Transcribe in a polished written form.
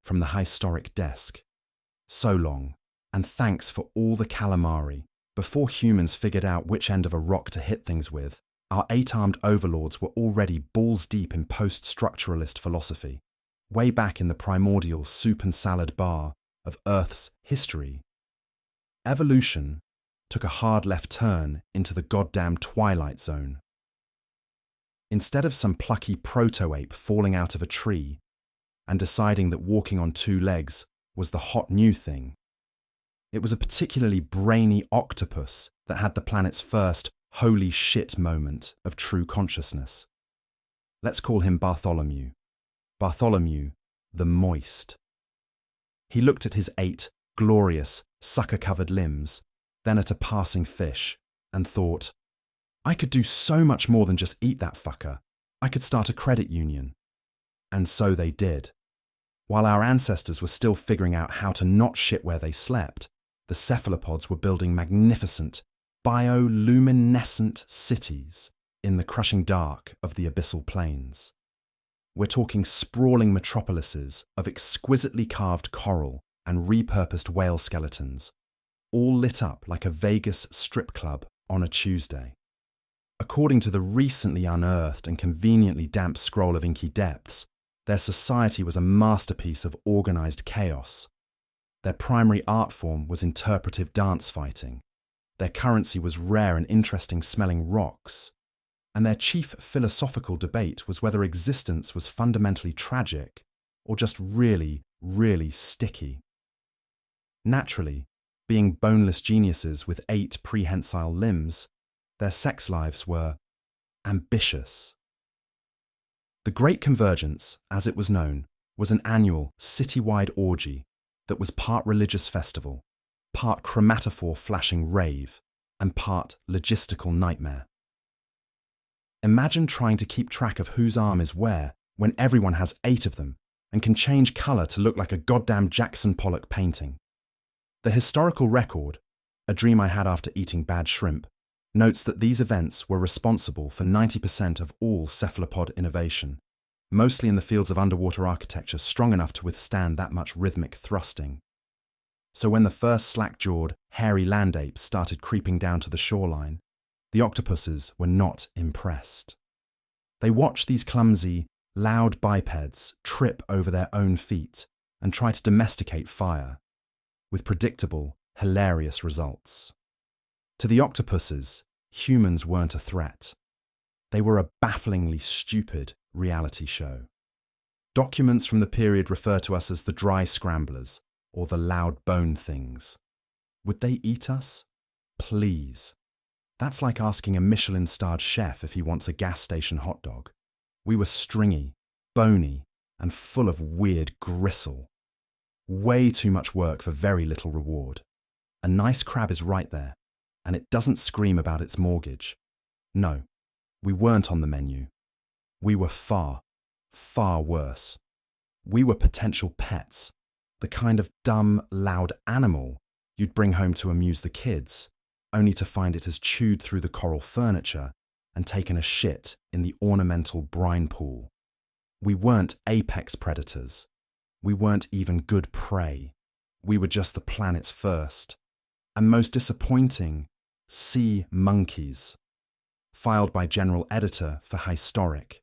from the historic desk. So long, and thanks for all the calamari. Before humans figured out which end of a rock to hit things with, our 8-armed overlords were already balls deep in post-structuralist philosophy, way back in the primordial soup and salad bar of Earth's history. Evolution took a hard left turn into the goddamn Twilight Zone. Instead of some plucky proto-ape falling out of a tree and deciding that walking on 2 legs was the hot new thing, it was a particularly brainy octopus that had the planet's first holy shit moment of true consciousness. Let's call him Bartholomew. Bartholomew the Moist. He looked at his 8 glorious, sucker-covered limbs, then at a passing fish, and thought, I could do so much more than just eat that fucker. I could start a credit union. And so they did. While our ancestors were still figuring out how to not shit where they slept, the cephalopods were building magnificent, bioluminescent cities in the crushing dark of the abyssal plains. We're talking sprawling metropolises of exquisitely carved coral and repurposed whale skeletons, all lit up like a Vegas strip club on a Tuesday. According to the recently unearthed and conveniently damp scroll of Inky Depths, their society was a masterpiece of organised chaos. Their primary art form was interpretive dance fighting. Their currency was rare and interesting smelling rocks. And their chief philosophical debate was whether existence was fundamentally tragic or just really, really sticky. Naturally, being boneless geniuses with 8 prehensile limbs, their sex lives were ambitious. The Great Convergence, as it was known, was an annual, citywide orgy that was part religious festival, part chromatophore flashing rave, and part logistical nightmare. Imagine trying to keep track of whose arm is where when everyone has 8 of them and can change colour to look like a goddamn Jackson Pollock painting. The historical record, a dream I had after eating bad shrimp, notes that these events were responsible for 90% of all cephalopod innovation, mostly in the fields of underwater architecture strong enough to withstand that much rhythmic thrusting. So when the first slack-jawed, hairy land apes started creeping down to the shoreline, the octopuses were not impressed. They watched these clumsy, loud bipeds trip over their own feet and try to domesticate fire, with predictable, hilarious results. To the octopuses, humans weren't a threat. They were a bafflingly stupid reality show. Documents from the period refer to us as the dry scramblers, or the loud bone things. Would they eat us? Please. That's like asking a Michelin-starred chef if he wants a gas station hot dog. We were stringy, bony, and full of weird gristle. Way too much work for very little reward. A nice crab is right there, and it doesn't scream about its mortgage. No, we weren't on the menu. We were far, far worse. We were potential pets, the kind of dumb, loud animal you'd bring home to amuse the kids, only to find it has chewed through the coral furniture and taken a shit in the ornamental brine pool. We weren't apex predators. We weren't even good prey. We were just the planet's first and most disappointing sea monkeys. Filed by General Editor for Historic.